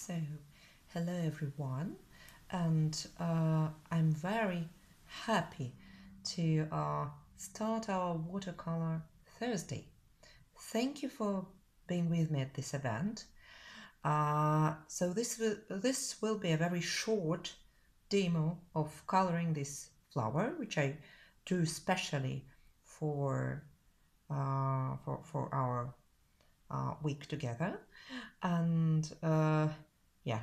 So, hello everyone, and I'm very happy to start our watercolor Thursday. Thank you for being with me at this event. So this will be a very short demo of coloring this flower, which I drew specially for our week together. And yeah,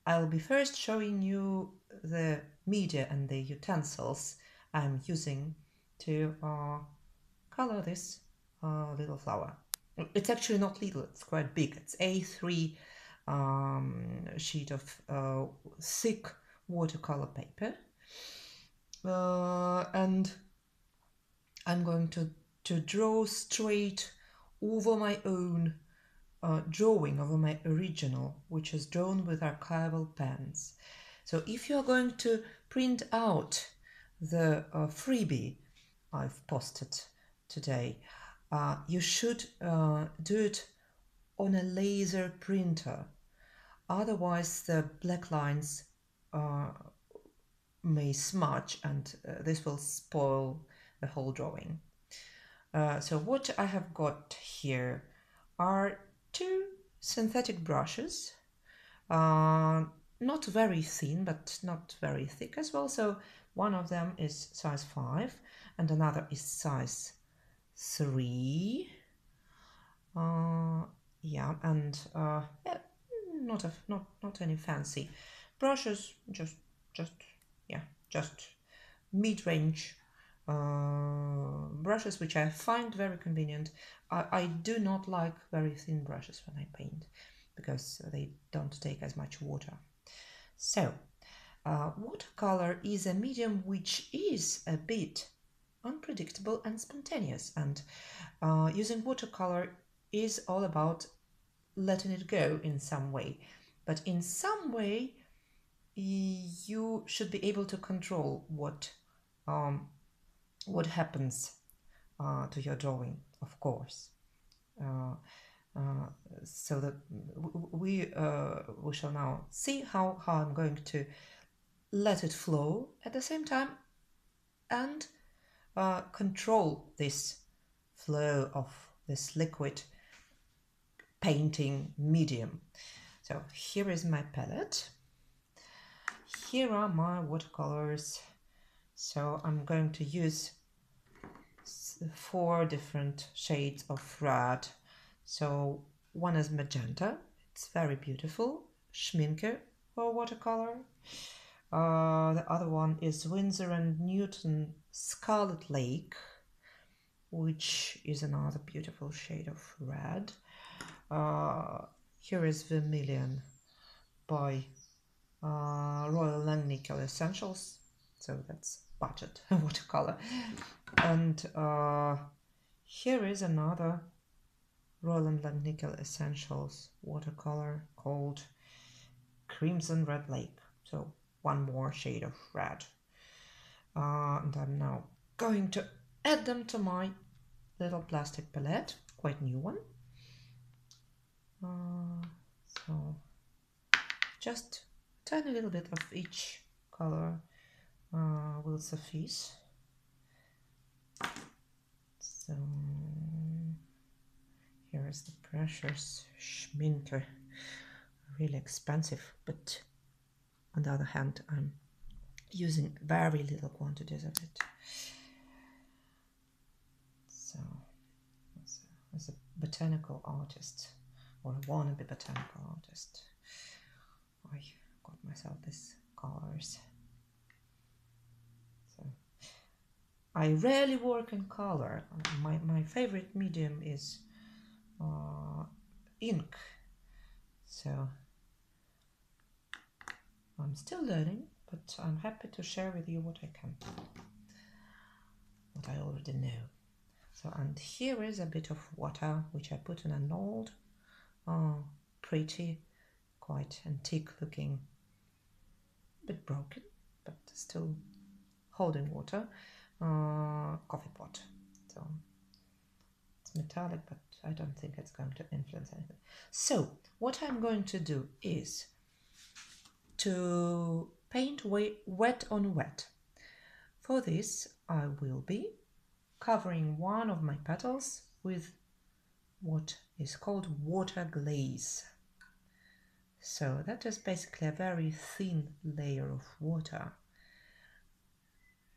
I'll be first showing you the media and the utensils I'm using to color this little flower. It's actually not little, it's quite big. It's A3 sheet of thick watercolor paper. And I'm going to draw straight over my own drawing over my original, which is drawn with archival pens. So if you're going to print out the freebie I've posted today, you should do it on a laser printer. Otherwise, the black lines may smudge and this will spoil the whole drawing. So what I have got here are two synthetic brushes, not very thin but not very thick as well. So one of them is size 5 and another is size 3. Yeah, and yeah, not any fancy brushes, just yeah, just mid-range brushes, which I find very convenient. I do not like very thin brushes when I paint because they don't take as much water. So watercolor is a medium which is a bit unpredictable and spontaneous, and using watercolor is all about letting it go in some way, but in some way you should be able to control what happens to your drawing, of course. So that we shall now see how I'm going to let it flow at the same time and control this flow of this liquid painting medium. So here is my palette. Here are my watercolors. So I'm going to use 4 different shades of red. So one is magenta, it's very beautiful, Schminke for watercolor. The other one is Winsor and Newton Scarlet Lake, which is another beautiful shade of red. Here is Vermilion by Royal Langnickel Essentials, so that's budget watercolor. And here is another Royal Langnickel Essentials watercolor called Crimson Red Lake, so one more shade of red. And I'm now going to add them to my little plastic palette, quite new one. So just a tiny little bit of each color will suffice. So here is the precious Schminke, really expensive, but on the other hand I'm using very little quantities of it. So as a botanical artist, or a wannabe botanical artist, I got myself these colors. So I rarely work in color. My favorite medium is ink. So I'm still learning, but I'm happy to share with you what I can, what I already know. So, and here is a bit of water which I put in an old, pretty, quite antique looking, bit broken, but still holding water, coffee pot. So it's metallic, but I don't think it's going to influence anything. So what I'm going to do is to paint wet on wet. For this, I will be covering one of my petals with what is called water glaze. So that is basically a very thin layer of water,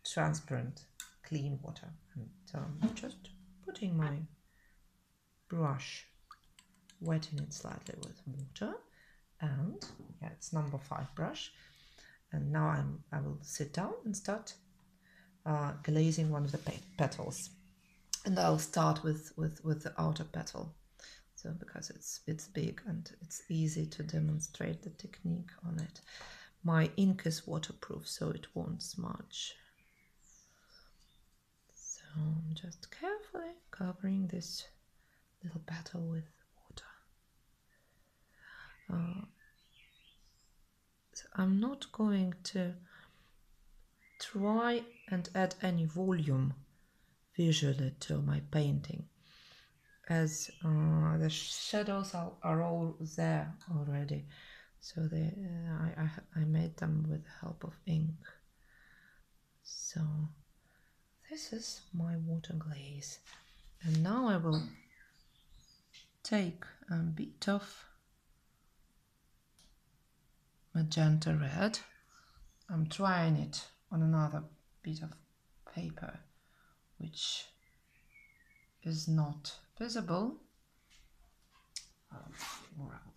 transparent, clean water. And I'm just putting my brush, wetting it slightly with water, and yeah, it's number 5 brush. And now I will sit down and start glazing one of the petals. And I'll start with the outer petal. So because it's big and it's easy to demonstrate the technique on it. My ink is waterproof, so it won't smudge. So I'm just carefully covering this little petal with water. So I'm not going to try and add any volume visually to my painting, as the shadows are all there already. So I made them with the help of ink. So this is my water glaze. And now I will take a bit of magenta red. I'm trying it on another bit of paper, which is not visible.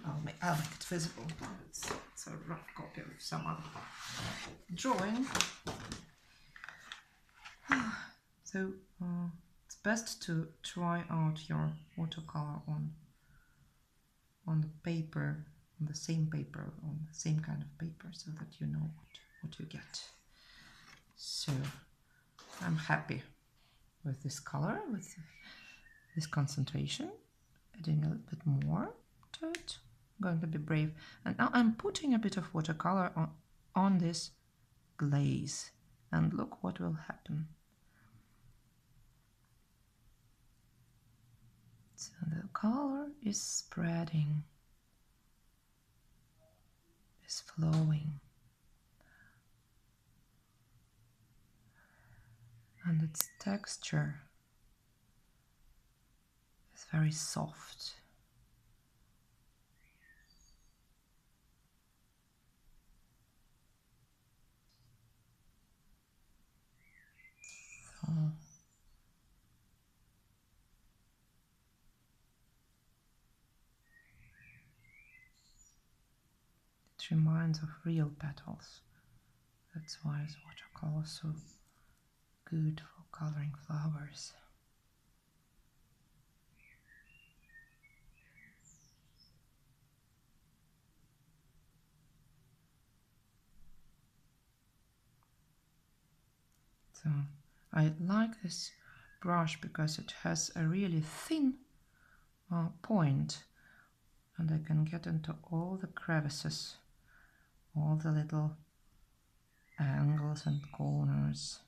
I'll make it visible. It's a rough copy of some other drawing. So it's best to try out your watercolor on the paper, on the same paper, on the same kind of paper, so that you know what you get. So I'm happy with this color, with this concentration, adding a little bit more to it. I'm going to be brave. And now I'm putting a bit of watercolor on this glaze, and look what will happen. So the color is spreading, is flowing, and its texture is very soft. So it reminds of real petals. That's why is watercolor so good for coloring flowers. So I like this brush because it has a really thin point, and I can get into all the crevices, all the little angles and corners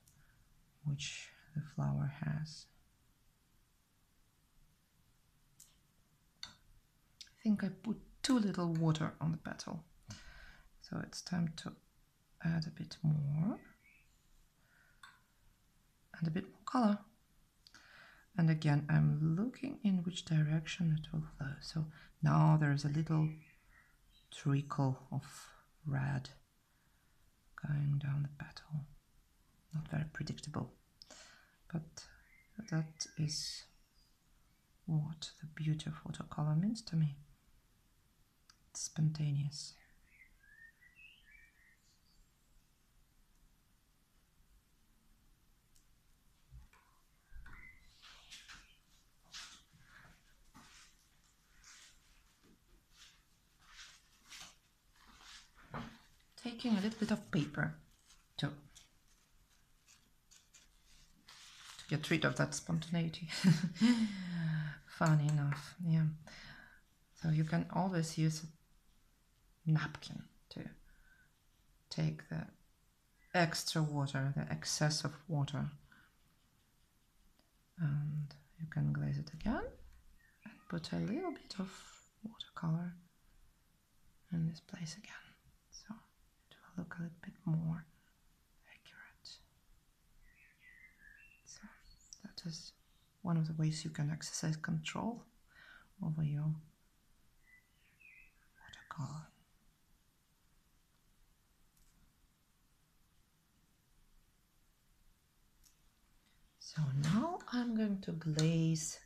which the flower has. I think I put too little water on the petal, so it's time to add a bit more and a bit more color. And again, I'm looking in which direction it will flow. So now there's a little trickle of red going down the petal. Not very predictable, but that is what the beauty of watercolor means to me. It's spontaneous. Taking a little bit of paper to get rid of that spontaneity. Funny enough, yeah. So you can always use a napkin to take the extra water, the excess of water, and you can glaze it again and put a little bit of watercolor in this place again. So look a little bit more accurate. So that is one of the ways you can exercise control over your watercolor. So now I'm going to glaze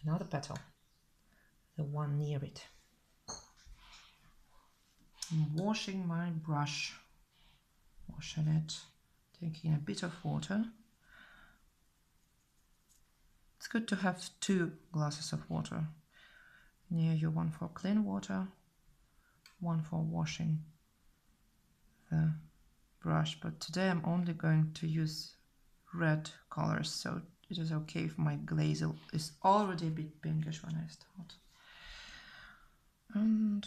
another petal, the one near it. I'm washing my brush, washing it, taking a bit of water. It's good to have 2 glasses of water near you, one for clean water, one for washing the brush. But today I'm only going to use red colors, so it is okay if my glaze is already a bit pinkish when I start. And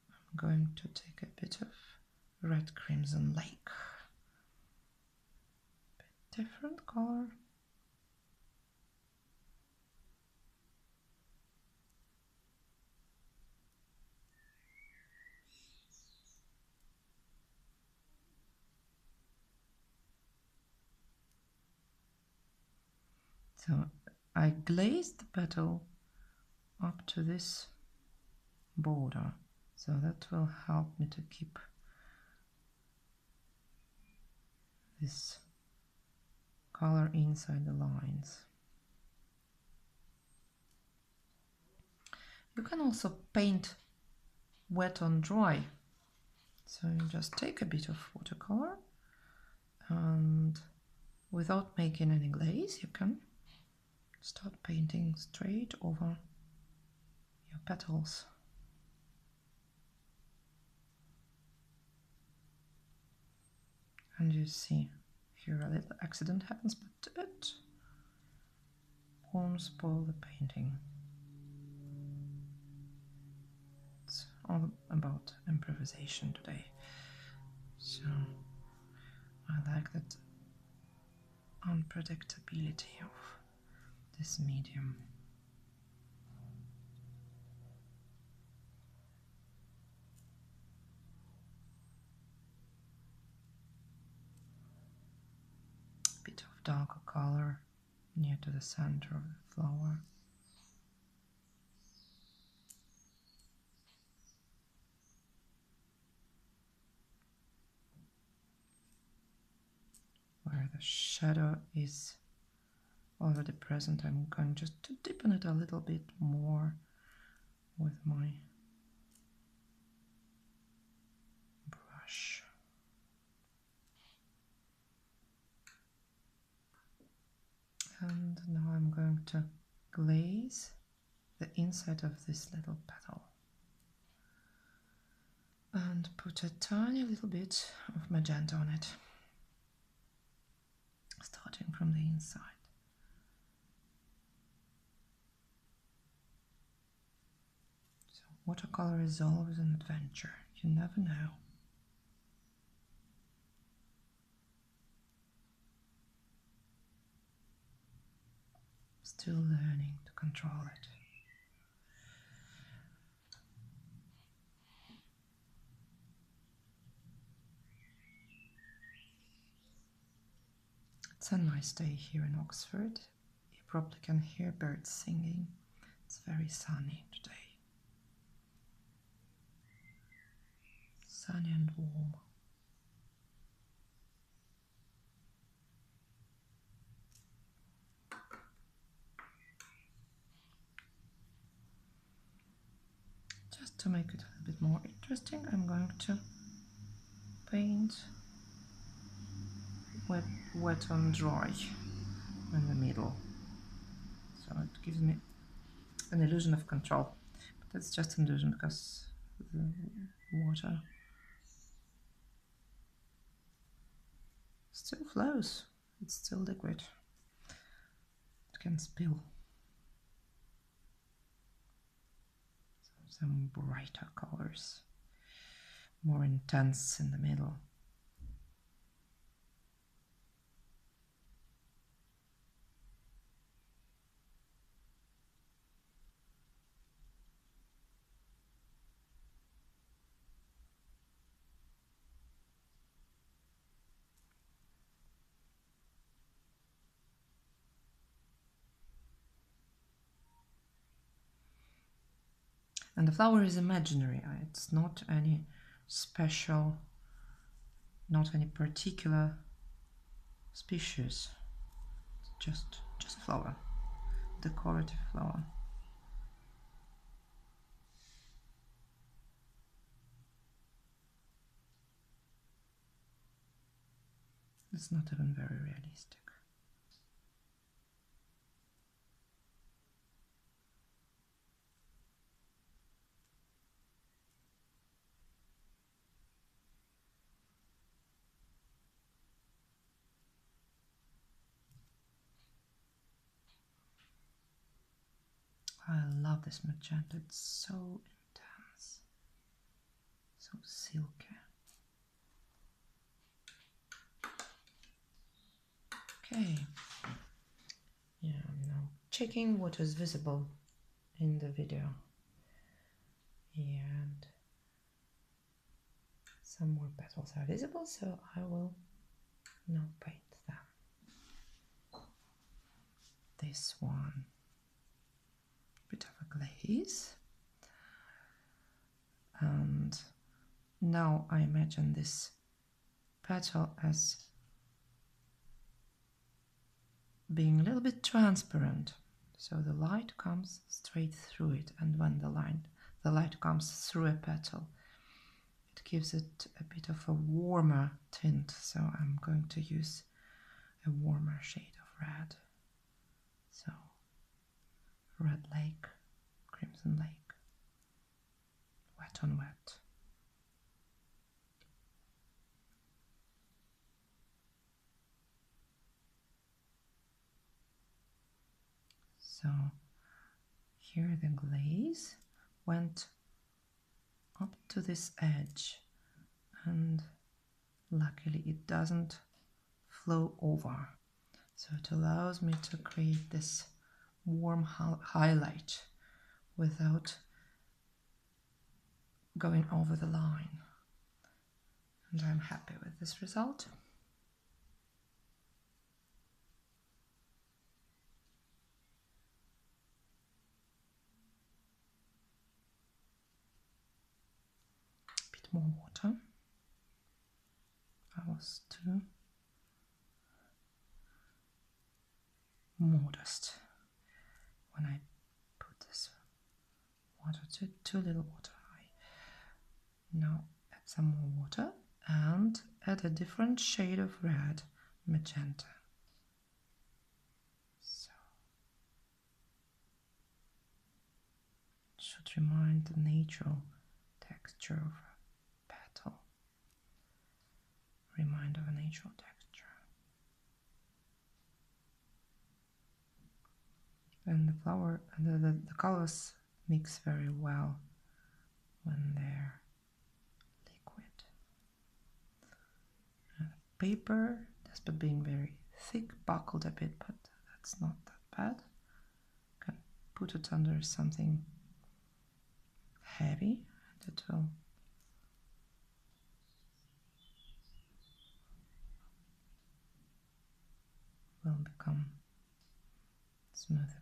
I'm going to take a bit of red crimson lake, bit different color. So I glazed the petal up to this border, so that will help me to keep this color inside the lines. You can also paint wet on dry. So you just take a bit of watercolor and without making any glaze, you can start painting straight over your petals. And you see here a little accident happens, but it won't spoil the painting. It's all about improvisation today. So I like that unpredictability of this medium. A bit of darker color near to the center of the flower. Where the shadow is already present, I'm going just to deepen it a little bit more with my brush. And now I'm going to glaze the inside of this little petal and put a tiny little bit of magenta on it, starting from the inside. So watercolor is always an adventure, you never know. Still learning to control it. It's a nice day here in Oxford. You probably can hear birds singing. It's very sunny today. Sunny and warm. Just to make it a little bit more interesting, I'm going to paint wet on dry in the middle. So it gives me an illusion of control. But that's just an illusion because the water still flows. It's still liquid. It can spill. Some brighter colors, more intense in the middle. And the flower is imaginary. It's not any special, not any particular species. It's just a flower, decorative flower. It's not even very realistic. I love this magenta, it's so intense, so silky. Okay, yeah, I'm now checking what is visible in the video. And some more petals are visible, so I will now paint them. This one, bit of a glaze. And now I imagine this petal as being a little bit transparent, so the light comes straight through it, and when the light comes through a petal, it gives it a bit of a warmer tint. So I'm going to use a warmer shade of red. So Red Lake, Crimson Lake, wet on wet. So here the glaze went up to this edge, and luckily it doesn't flow over, so it allows me to create this warm highlight without going over the line, and I'm happy with this result. A bit more water. I was too modest when I put this water, too little water. Now add some more water and add a different shade of red, magenta. So it should remind the natural texture of a petal, remind of a natural texture. And the flower, the colors mix very well when they're liquid. And the paper, despite being very thick, buckled a bit, but that's not that bad. You can put it under something heavy and it will become smooth again.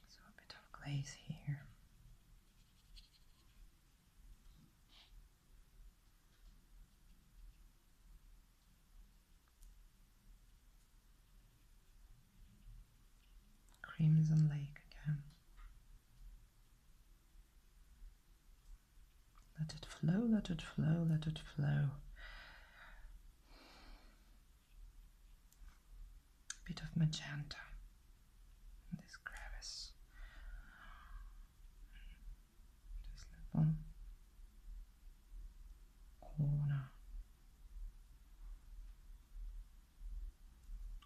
So a bit of glaze here. Crimson Lake again. Let it flow, let it flow, let it flow. A bit of magenta in this crevice. This little corner.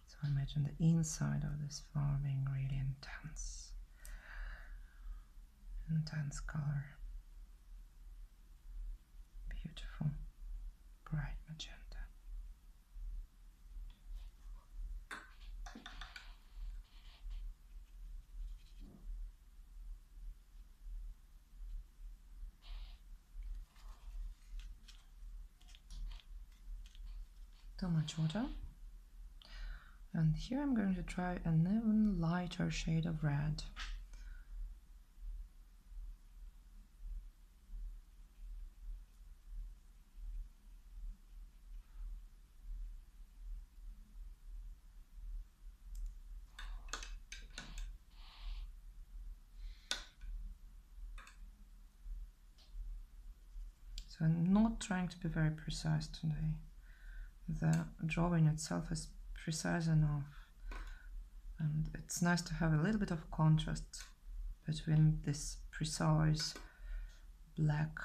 So imagine the inside of this flower being really intense. Intense color. Beautiful, bright magenta. too much water. And here I'm going to try an even lighter shade of red. So I'm not trying to be very precise today. The drawing itself is precise enough, and it's nice to have a little bit of contrast between this precise black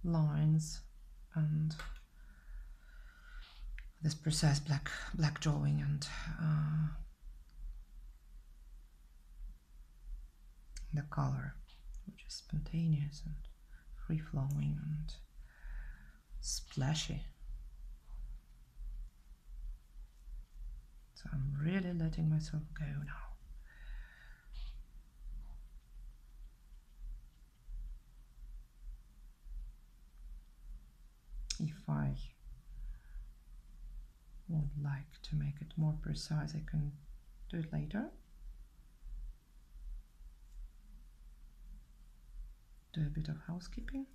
lines and this precise black drawing, and the color, which is spontaneous and free-flowing and splashy. So I'm really letting myself go now. If I would like to make it more precise, I can do it later. Do a bit of housekeeping.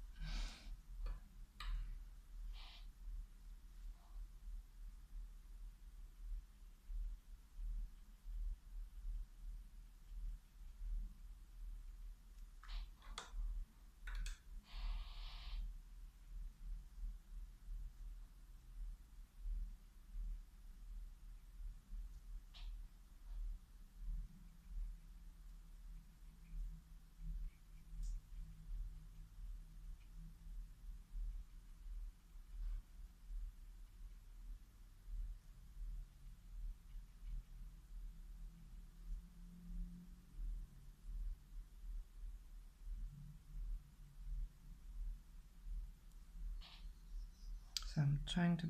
So I'm trying to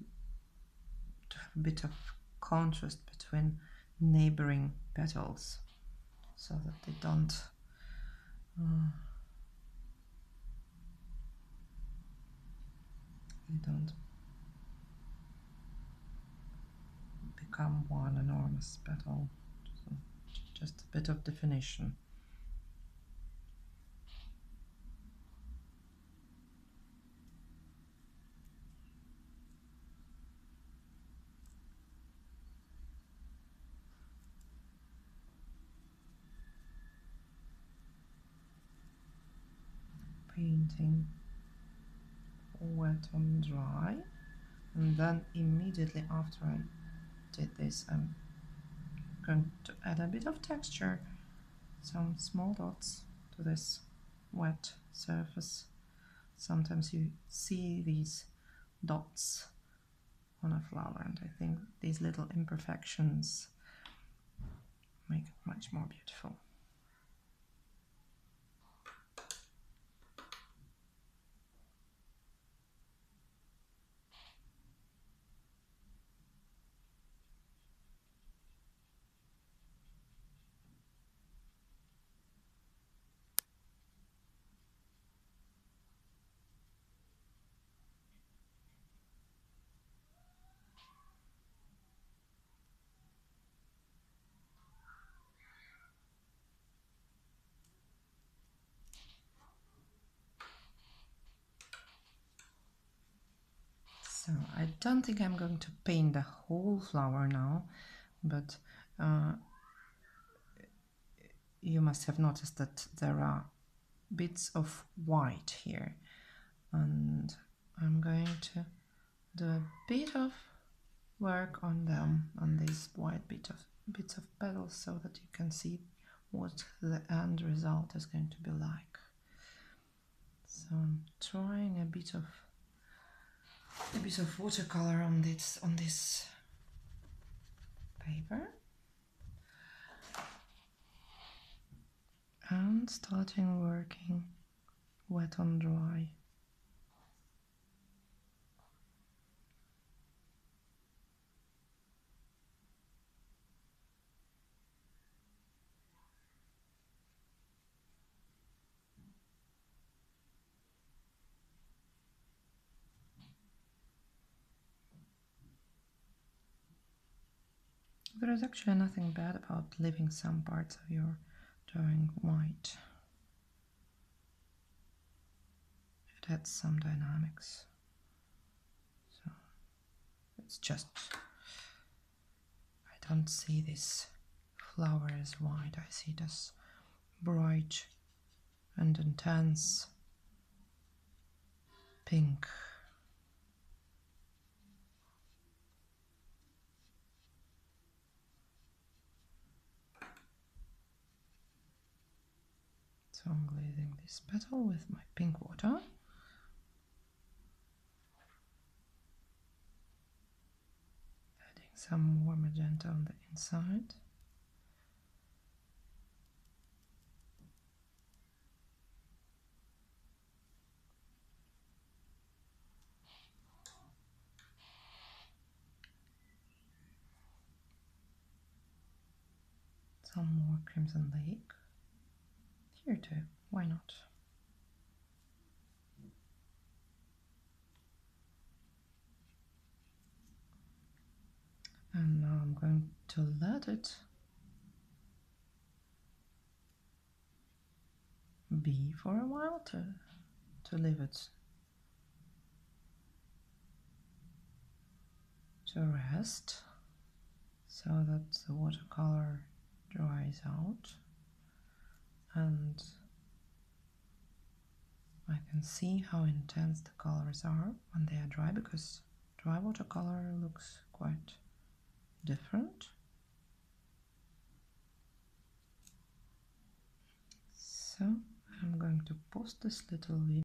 have a bit of contrast between neighboring petals so that they don't become one enormous petal. So just a bit of definition. Painting wet on dry, and then immediately after I did this, I'm going to add a bit of texture, some small dots to this wet surface. Sometimes you see these dots on a flower, and I think these little imperfections make it much more beautiful. So I don't think I'm going to paint the whole flower now, but you must have noticed that there are bits of white here, and I'm going to do a bit of work on them, on these white bits of petals, so that you can see what the end result is going to be like. So I'm trying a bit of watercolor on this paper, and starting working wet on dry. There is actually nothing bad about leaving some parts of your drawing white. It adds some dynamics. So it's just, I don't see this flower as white, I see it as bright and intense pink. So I'm glazing this petal with my pink water. Adding some more magenta on the inside. Some more Crimson Lake. Here too, why not? And now I'm going to let it be for a while to leave it to rest so that the watercolor dries out and I can see how intense the colors are when they are dry, because dry watercolor looks quite different. So I'm going to post this little video